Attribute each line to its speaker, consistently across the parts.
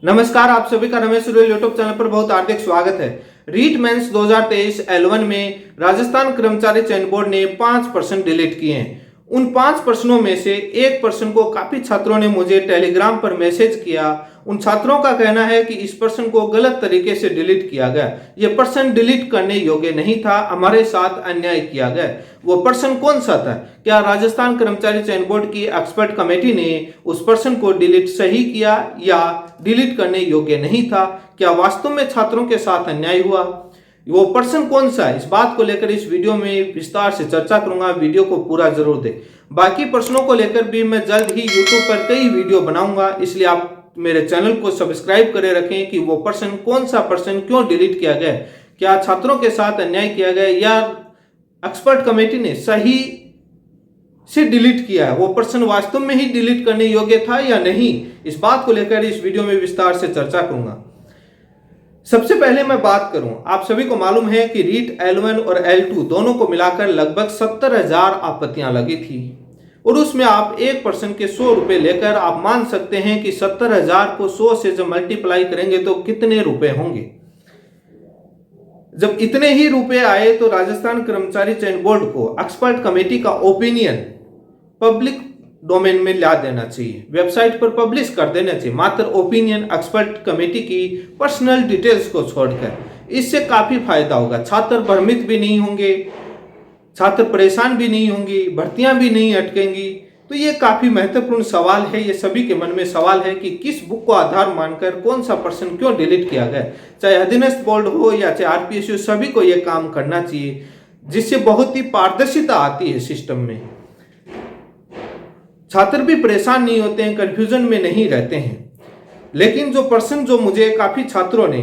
Speaker 1: नमस्कार, आप सभी का रमेश सुरेल यूट्यूब चैनल पर बहुत हार्दिक स्वागत है। रीट मेंस 2023 L1 में राजस्थान कर्मचारी चयन बोर्ड ने 5 प्रश्न डिलीट किए हैं। उन 5 प्रश्नों में से एक प्रश्न को काफी छात्रों ने मुझे टेलीग्राम पर मैसेज किया। उन छात्रों का कहना है कि इस प्रश्न को गलत तरीके से डिलीट किया गया। यह प्रश्न डिलीट करने योग्य नहीं था, हमारे साथ अन्याय किया गया। वो प्रश्न कौन सा था? क्या राजस्थान कर्मचारी चयन बोर्ड की एक्सपर्ट कमेटी ने उस प्रश्न को डिलीट सही किया या डिलीट करने योग्य नहीं था? क्या वास्तव में छात्रों के साथ अन्याय हुआ? वो प्रश्न कौन सा है, इस बात को लेकर इस वीडियो में विस्तार से चर्चा करूंगा। वीडियो को पूरा जरूर दें। बाकी प्रश्नों को लेकर भी मैं जल्द ही यूट्यूब पर कई वीडियो बनाऊंगा, इसलिए आप मेरे चैनल को सब्सक्राइब करे रखें कि वो प्रश्न कौन सा प्रश्न क्यों डिलीट किया गया, क्या छात्रों के साथ अन्याय किया गया या एक्सपर्ट कमेटी ने सही से डिलीट किया है, वो प्रश्न वास्तव में ही डिलीट करने योग्य था या नहीं। इस बात को लेकर इस वीडियो में विस्तार से चर्चा करूंगा। सबसे पहले मैं बात करूं, आप सभी को मालूम है कि रीट L1 और L2 दोनों को मिलाकर लगभग 70,000 आपत्तियां लगी थी और उसमें आप एक पर्सन के 100 रुपए लेकर आप मान सकते हैं कि 70,000 को 100 से जब मल्टीप्लाई करेंगे तो कितने रुपए होंगे। जब इतने ही रुपए आए तो राजस्थान कर्मचारी चयन बोर्ड को एक्सपर्ट कमेटी का ओपिनियन पब्लिक डोमेन में ला देना चाहिए, वेबसाइट पर पब्लिश कर देना चाहिए, मात्र ओपिनियन एक्सपर्ट कमेटी की पर्सनल डिटेल्स को छोड़कर। इससे काफी फायदा होगा, छात्र भ्रमित भी नहीं होंगे, छात्र परेशान भी नहीं होंगे, भर्तियां भी नहीं अटकेंगी। तो ये काफी महत्वपूर्ण सवाल है, ये सभी के मन में सवाल है कि किस बुक को आधार मानकर कौन सा प्रश्न क्यों डिलीट किया गया। चाहे अधीनस्थ बोर्ड हो या चाहे RPSU, सभी को यह काम करना चाहिए, जिससे बहुत ही पारदर्शिता आती है सिस्टम में। छात्र भी परेशान नहीं होते हैं, कंफ्यूजन में नहीं रहते हैं। लेकिन जो प्रश्न जो मुझे काफी छात्रों ने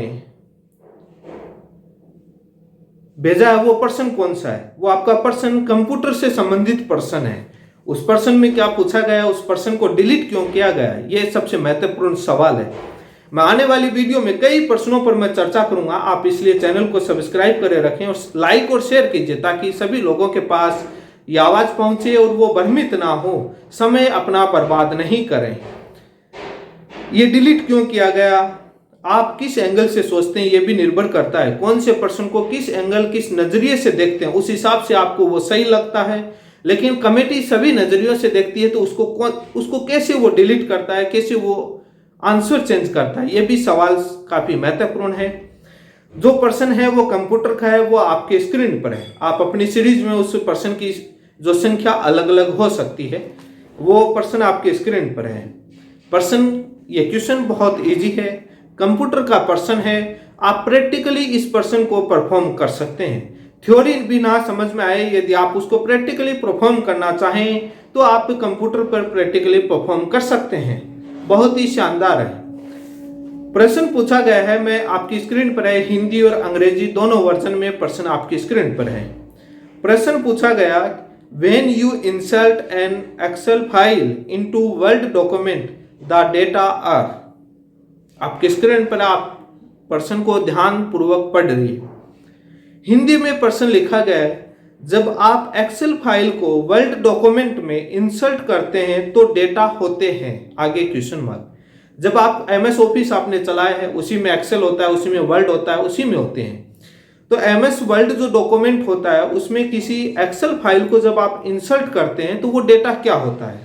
Speaker 1: भेजा है वो प्रश्न कौन सा है? वो आपका प्रश्न कंप्यूटर से संबंधित प्रश्न है। उस प्रश्न में क्या पूछा गया, उस प्रश्न को डिलीट क्यों किया गया, ये सबसे महत्वपूर्ण सवाल है। मैं आने वाली वीडियो में कई प्रश्नों पर मैं चर्चा करूंगा, आप इसलिए चैनल को सब्सक्राइब करे रखें और लाइक और शेयर कीजिए ताकि सभी लोगों के पास ये आवाज पहुंचे और वो भ्रमित ना हो, समय अपना बर्बाद नहीं करें। ये डिलीट क्यों किया गया, आप किस एंगल से सोचते हैं, ये भी निर्भर करता है। कौन से प्रश्न को किस एंगल, किस नजरिए से देखते हैं, उस हिसाब से आपको वो सही लगता है। लेकिन कमेटी सभी नजरियों से देखती है तो उसको कैसे वो डिलीट करता है, कैसे वो आंसर चेंज करता है, ये भी सवाल काफी महत्वपूर्ण है। जो प्रश्न है वो कंप्यूटर का है, वो आपके स्क्रीन पर है। आप अपनी सीरीज में उस प्रश्न की जो संख्या अलग अलग हो सकती है, वो प्रश्न आपके स्क्रीन पर है। प्रश्न, ये क्वेश्चन बहुत इजी है, कंप्यूटर का प्रश्न है। आप प्रैक्टिकली इस प्रश्न को परफॉर्म कर सकते हैं। थ्योरी भी ना समझ में आए, यदि आप उसको प्रैक्टिकली परफॉर्म करना चाहें तो आप कंप्यूटर पर प्रैक्टिकली परफॉर्म कर सकते हैं। बहुत ही शानदार है। प्रश्न पूछा गया है, मैं आपकी स्क्रीन पर है, हिंदी और अंग्रेजी दोनों वर्जन में प्रश्न आपकी स्क्रीन पर है। प्रश्न पूछा गया, when you insert an Excel file into Word document, the data are। आपके स्क्रीन पर आप प्रश्न को ध्यान पूर्वक पढ़ रही है। हिंदी में प्रश्न लिखा गया है, जब आप एक्सेल फाइल को वर्ड डॉक्यूमेंट में इंसर्ट करते हैं तो डेटा होते हैं, आगे क्वेश्चन मार्क। जब आप MS ऑफिस आपने चलाया है, उसी में एक्सेल होता है, उसी में वर्ड होता है, उसी में होते हैं। तो MS वर्ड जो डॉक्यूमेंट होता है उसमें किसी एक्सेल फाइल को जब आप इंसर्ट करते हैं तो वो डेटा क्या होता है।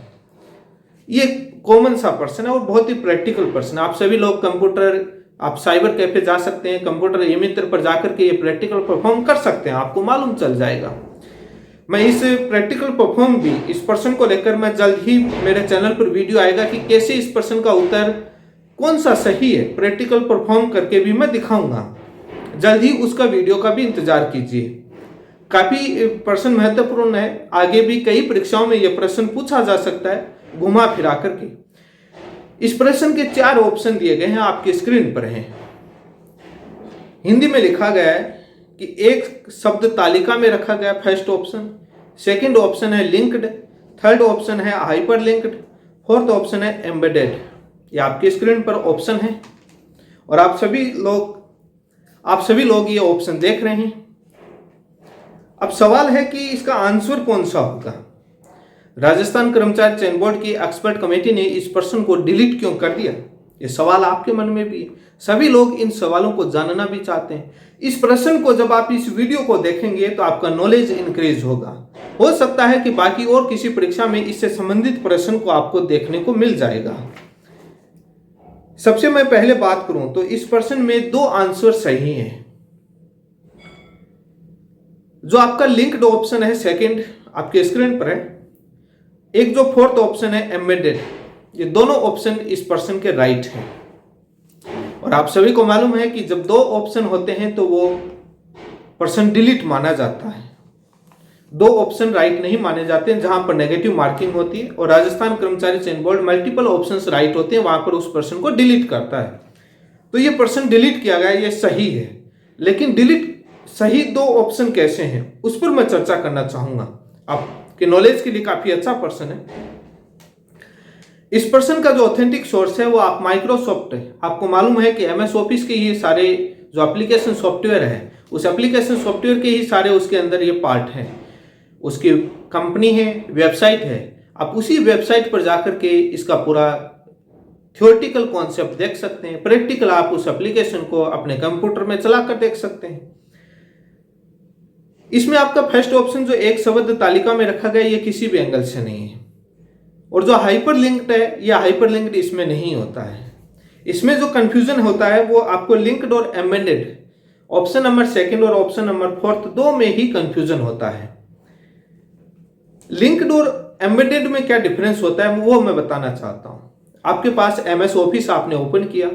Speaker 1: ये कॉमन सा प्रश्न है और बहुत ही प्रैक्टिकल प्रश्न है। आप सभी लोग कंप्यूटर, आप साइबर कैफे जा सकते हैं, कंप्यूटर ई-मित्र पर जाकर के ये प्रैक्टिकल परफॉर्म कर सकते हैं, आपको मालूम चल जाएगा। मैं इस प्रैक्टिकल परफॉर्म भी, इस प्रश्न को लेकर मैं जल्द ही मेरे चैनल पर वीडियो आएगा कि कैसे इस प्रश्न का उत्तर कौन सा सही है, प्रैक्टिकल परफॉर्म करके भी मैं दिखाऊंगा। जल्द ही उसका वीडियो का भी इंतजार कीजिए। काफी प्रश्न महत्वपूर्ण है, आगे भी कई परीक्षाओं में यह प्रश्न पूछा जा सकता है घुमा फिरा करके। इस प्रश्न के 4 ऑप्शन दिए गए हैं, आपके स्क्रीन पर हैं। हिंदी में लिखा गया है कि एक शब्द तालिका में रखा गया, फर्स्ट ऑप्शन। सेकंड ऑप्शन है लिंक्ड, थर्ड ऑप्शन है हाइपर लिंक्ड, फोर्थ ऑप्शन है एम्बेडेड। ये आपके स्क्रीन पर ऑप्शन है और आप सभी लोग ये ऑप्शन देख रहे हैं। अब सवाल है कि इसका आंसर कौन सा होगा। राजस्थान कर्मचारी चयन बोर्ड की एक्सपर्ट कमेटी ने इस प्रश्न को डिलीट क्यों कर दिया, ये सवाल आपके मन में भी है। सभी लोग इन सवालों को जानना भी चाहते हैं। इस प्रश्न को जब आप इस वीडियो को देखेंगे तो आपका नॉलेज इंक्रीज होगा। हो सकता है कि बाकी और किसी परीक्षा में इससे संबंधित प्रश्न को आपको देखने को मिल जाएगा। सबसे मैं पहले बात करूं तो इस प्रश्न में 2 आंसर सही हैं। जो आपका लिंक्ड ऑप्शन है सेकंड आपके स्क्रीन पर है, एक जो फोर्थ ऑप्शन है एम्बेडेड, ये दोनों ऑप्शन इस प्रश्न के राइट हैं। और आप सभी को मालूम है कि जब 2 ऑप्शन होते हैं तो वो प्रश्न डिलीट माना जाता है। 2 ऑप्शन राइट नहीं माने जाते हैं जहां पर नेगेटिव मार्किंग होती है, और राजस्थान कर्मचारी चयन बोर्ड मल्टीपल ऑप्शंस राइट होते हैं, वहां पर उस प्रश्न को डिलीट करता है। तो ये प्रश्न डिलीट किया गया, ये सही है। लेकिन डिलीट सही 2 ऑप्शन कैसे हैं उस पर मैं चर्चा करना चाहूंगा। आपके नॉलेज के लिए काफी अच्छा प्रश्न है। इस प्रश्न का जो ऑथेंटिक सोर्स है वो आप माइक्रोसॉफ्ट है। आपको मालूम है कि एमएस ऑफिस के ये सारे जो एप्लीकेशन सॉफ्टवेयर है, उस एप्लीकेशन सॉफ्टवेयर के ही सारे उसके अंदर ये पार्ट हैं। उसकी कंपनी है, वेबसाइट है। आप उसी वेबसाइट पर जाकर के इसका पूरा थ्योरेटिकल कॉन्सेप्ट देख सकते हैं। प्रैक्टिकल आप उस एप्लीकेशन को अपने कंप्यूटर में चलाकर देख सकते हैं। इसमें आपका फर्स्ट ऑप्शन जो एक शब्द तालिका में रखा गया, ये किसी भी एंगल से नहीं है। और जो हाइपरलिंक्ड है, या हाइपरलिंक्ड इसमें नहीं होता है। इसमें जो कंफ्यूजन होता है वो आपको लिंक्ड और एम्बेडेड ऑप्शन नंबर सेकंड और ऑप्शन नंबर फोर्थ 2 में ही कंफ्यूजन होता है। लिंक्ड और एम्बेडेड में क्या डिफरेंस होता है वो मैं बताना चाहता हूं। आपके पास एमएस ऑफिस आपने ओपन किया,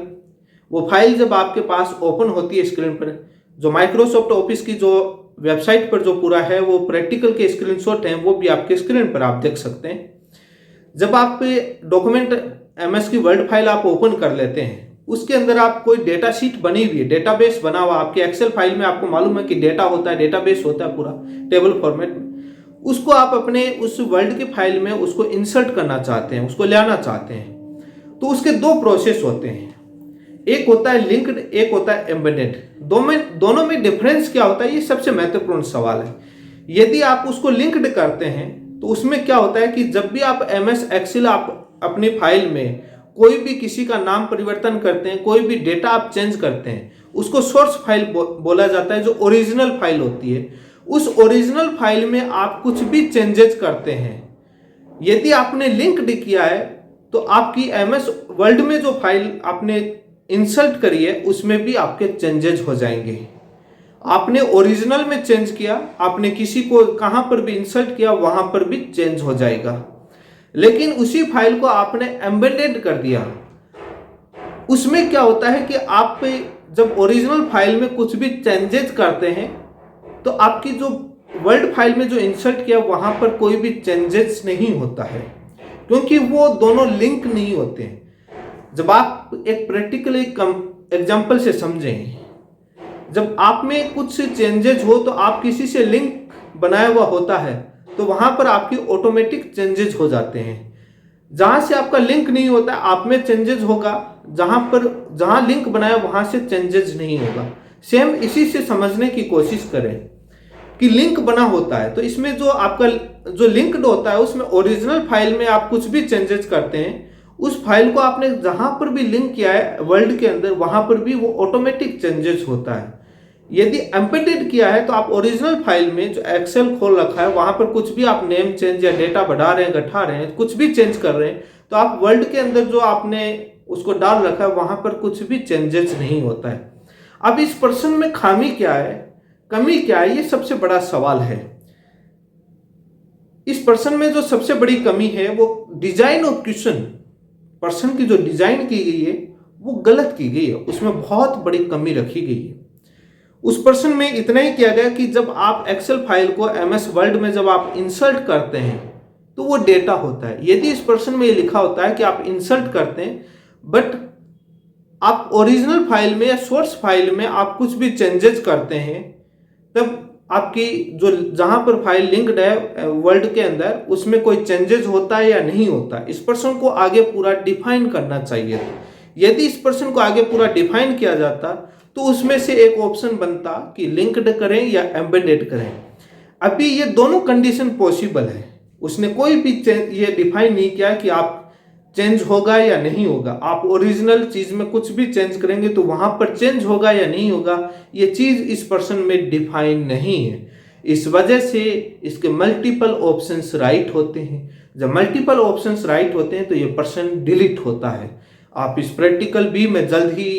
Speaker 1: वो फाइल जब आपके पास ओपन होती है स्क्रीन पर, जो माइक्रोसॉफ्ट ऑफिस की जो वेबसाइट पर जो पूरा है वो प्रैक्टिकल के स्क्रीनशॉट हैं, वो भी आपके स्क्रीन पर आप देख सकते हैं। जब आप डॉक्यूमेंट एमएस की वर्ड फाइल आप ओपन कर लेते हैं, उसके अंदर आप कोई डेटा शीट बनी हुई है, डेटाबेस बना हुआ आपके एक्सेल फाइल में, आपको मालूम है कि डेटा होता है, डेटाबेस होता है पूरा टेबल फॉर्मेट में। उसको आप अपने उस वर्ड की फाइल में उसको इंसर्ट करना चाहते हैं, उसको लाना चाहते हैं, तो उसके 2 प्रोसेस होते हैं। एक होता है लिंक्ड, एक होता है एम्बेडेड। दोनों में डिफरेंस क्या होता है, ये सबसे महत्वपूर्ण सवाल है। यदि आप उसको लिंक्ड करते हैं तो उसमें क्या होता है कि जब भी आप एमएस एक्सेल आप अपनी फाइल में कोई भी किसी का नाम परिवर्तन करते हैं, कोई भी डेटा आप चेंज करते हैं, उसको सोर्स फाइल बोला जाता है, जो ओरिजिनल फाइल होती है। उस ओरिजिनल फाइल में आप कुछ भी चेंजेस करते हैं, यदि आपने लिंक्ड किया है तो आपकी एमएस वर्ड में जो फाइल आपने इंसर्ट करी है उसमें भी आपके चेंजेस हो जाएंगे। आपने ओरिजिनल में चेंज किया, आपने किसी को कहां पर भी इंसर्ट किया, वहां पर भी चेंज हो जाएगा। लेकिन उसी फाइल को आपने एम्बेडेड कर दिया, उसमें क्या होता है कि आप जब ओरिजिनल फाइल में कुछ भी चेंजेस करते हैं तो आपकी जो वर्ड फाइल में जो इंसर्ट किया वहां पर कोई भी चेंजेस नहीं होता है, क्योंकि वो दोनों लिंक नहीं होते हैं। जब आप एक प्रैक्टिकल एग्जांपल से समझें, जब आप में कुछ चेंजेस हो तो आप किसी से लिंक बनाया हुआ होता है तो वहां पर आपकी ऑटोमेटिक चेंजेस हो जाते हैं। जहां से आपका लिंक नहीं होता आप में चेंजेस होगा, जहां लिंक बनाया वहां से चेंजेस नहीं होगा। सेम इसी से समझने की कोशिश करें कि लिंक बना होता है तो इसमें जो आपका जो लिंक्ड होता है उसमें ओरिजिनल फाइल में आप कुछ भी चेंजेस करते हैं, उस फाइल को आपने जहां पर भी लिंक किया है वर्ल्ड के अंदर वहां पर भी वो ऑटोमेटिक चेंजेस होता है। यदि एम्बेडेड किया है तो आप ओरिजिनल फाइल में जो एक्सेल खोल रखा है वहां पर कुछ भी आप नेम चेंज या डेटा बढ़ा रहे हैं, घटा रहे हैं, कुछ भी चेंज कर रहे हैं, तो आप वर्ल्ड के अंदर जो आपने उसको डाल रखा है वहां पर कुछ भी चेंजेस नहीं होता है। अब इस प्रश्न में खामी क्या है, कमी क्या है, ये सबसे बड़ा सवाल है। इस प्रश्न में जो सबसे बड़ी कमी है वो डिजाइन ऑफ क्वेश्चन, प्रश्न की जो डिजाइन की गई है वो गलत की गई है, उसमें बहुत बड़ी कमी रखी गई है। उस प्रश्न में इतना ही किया गया कि जब आप एक्सेल फाइल को एमएस वर्ड में जब आप इंसर्ट करते हैं तो वो डेटा होता है। यदि इस प्रश्न में ये लिखा होता है कि आप इंसर्ट करते हैं बट आप ओरिजिनल फाइल में या सोर्स फाइल में आप कुछ भी चेंजेस करते हैं, तब आपकी जो जहां पर फाइल लिंक्ड है वर्ड के अंदर उसमें कोई चेंजेस होता है या नहीं होता, इस प्रश्न को आगे पूरा डिफाइन करना चाहिए। यदि इस प्रश्न को आगे पूरा डिफाइन किया जाता तो उसमें से एक ऑप्शन बनता कि लिंक्ड करें या एम्बेडेड करें। अभी ये दोनों कंडीशन पॉसिबल है, उसने कोई भी ये डिफाइन नहीं किया कि आप चेंज होगा या नहीं होगा। आप ओरिजिनल चीज में कुछ भी चेंज करेंगे तो वहां पर चेंज होगा या नहीं होगा, ये चीज इस पर्सन में डिफाइन नहीं है। इस वजह से इसके मल्टीपल ऑप्शंस राइट होते हैं। जब मल्टीपल ऑप्शंस राइट होते हैं तो ये पर्सन डिलीट होता है। आप इस प्रैक्टिकल भी मैं जल्द ही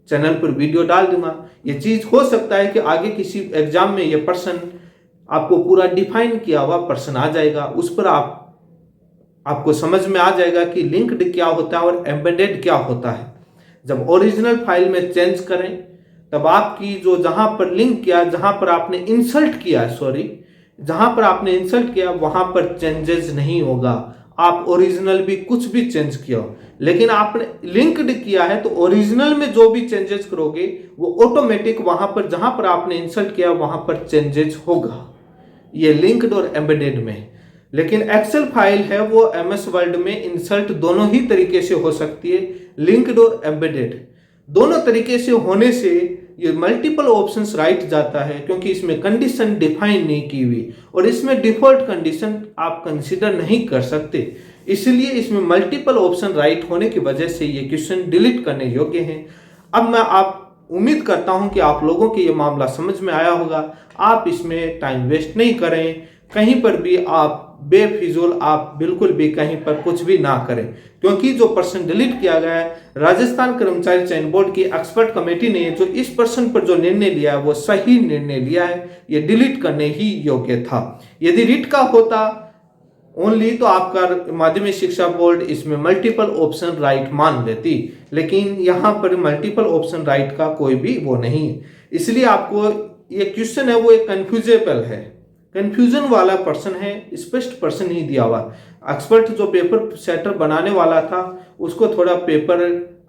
Speaker 1: चैनल पर वीडियो डाल दूंगा। ये चीज हो सकता है कि आगे किसी एग्जाम में ये पर्सन आपको पूरा डिफाइन किया हुआ पर्सन आ जाएगा, उस पर आपको समझ में आ जाएगा कि लिंक्ड क्या होता है और एम्बेडेड क्या होता है। जब ओरिजिनल फाइल में चेंज करें तब आपकी जो जहां पर लिंक किया, जहां पर आपने इंसल्ट किया, जहां पर आपने इंसल्ट किया वहां पर चेंजेस नहीं होगा। आप ओरिजिनल भी कुछ भी चेंज किया हो, लेकिन आपने लिंक्ड किया है तो ओरिजिनल में जो भी चेंजेस करोगे वो ऑटोमेटिक वहां पर जहां पर आपने इंसल्ट किया वहां पर चेंजेस होगा। ये लिंक्ड और एम्बेडेड में। लेकिन एक्सेल फाइल है वो एमएस वर्ड में इंसल्ट दोनों ही तरीके से हो सकती है, लिंक्ड और एम्बेडेड दोनों तरीके से होने से ये मल्टीपल ऑप्शंस राइट जाता है, क्योंकि इसमें कंडीशन डिफाइन नहीं की हुई और इसमें डिफॉल्ट कंडीशन आप कंसीडर नहीं कर सकते। इसलिए इसमें मल्टीपल ऑप्शन राइट होने की वजह से ये क्वेश्चन डिलीट करने योग्य हैं। अब मैं आप उम्मीद करता हूं कि आप लोगों को ये मामला समझ में आया होगा। आप इसमें टाइम वेस्ट नहीं करें, कहीं पर भी आप बेफिजूल आप बिल्कुल भी कहीं पर कुछ भी ना करें, क्योंकि जो पर्सन डिलीट किया गया है, राजस्थान कर्मचारी चयन बोर्ड की एक्सपर्ट कमेटी ने जो इस पर्सन पर जो निर्णय लिया है वो सही निर्णय लिया है। ये डिलीट करने ही योग्य था। यदि रिट का होता ओनली तो आपका माध्यमिक शिक्षा बोर्ड इसमें मल्टीपल ऑप्शन राइट मान लेती, लेकिन यहाँ पर मल्टीपल ऑप्शन राइट का कोई भी वो नहीं है। इसलिए आपको ये क्वेश्चन है वो एक कंफ्यूजेबल है, कंफ्यूजन वाला पर्सन है, स्पष्ट पर्सन नहीं दिया हुआ। एक्सपर्ट जो पेपर सेटर बनाने वाला था उसको थोड़ा पेपर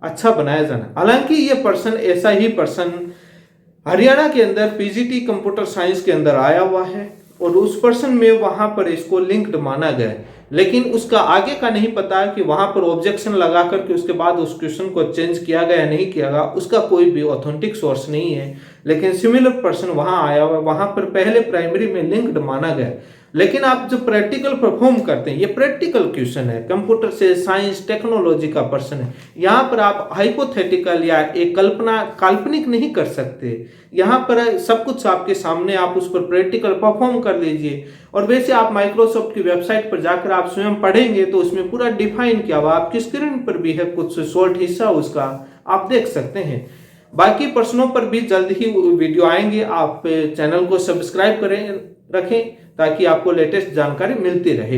Speaker 1: अच्छा बनाया जाना। हालांकि ये पर्सन ऐसा ही पर्सन हरियाणा के अंदर पीजीटी कंप्यूटर साइंस के अंदर आया हुआ है और उस पर्सन में वहां पर इसको लिंक्ड माना गया, लेकिन उसका आगे का नहीं पता कि वहां पर ऑब्जेक्शन लगा करके उसके बाद उस क्वेश्चन को चेंज किया गया या नहीं किया गया, उसका कोई भी ऑथेंटिक सोर्स नहीं है। लेकिन सिमिलर पर्सन वहां आया हुआ, वहां पर पहले प्राइमरी में लिंक्ड माना गया। लेकिन आप जो प्रैक्टिकल परफॉर्म करते हैं, ये प्रैक्टिकल क्वेश्चन है, कंप्यूटर से साइंस टेक्नोलॉजी का पर्सन है, यहाँ पर आप हाइपोथेटिकल या एक कल्पना काल्पनिक नहीं कर सकते। यहाँ पर सब कुछ आपके सामने, आप उस पर प्रैक्टिकल परफॉर्म कर लीजिए। और वैसे आप माइक्रोसॉफ्ट की वेबसाइट पर जाकर आप स्वयं पढ़ेंगे तो उसमें पूरा डिफाइन किया हुआ, आपकी स्क्रीन पर भी है कुछ शॉर्ट हिस्सा उसका, आप देख सकते हैं। बाकी प्रश्नों पर भी जल्द ही वीडियो आएंगे। आप चैनल को सब्सक्राइब करें रखें ताकि आपको लेटेस्ट जानकारी मिलती रहे।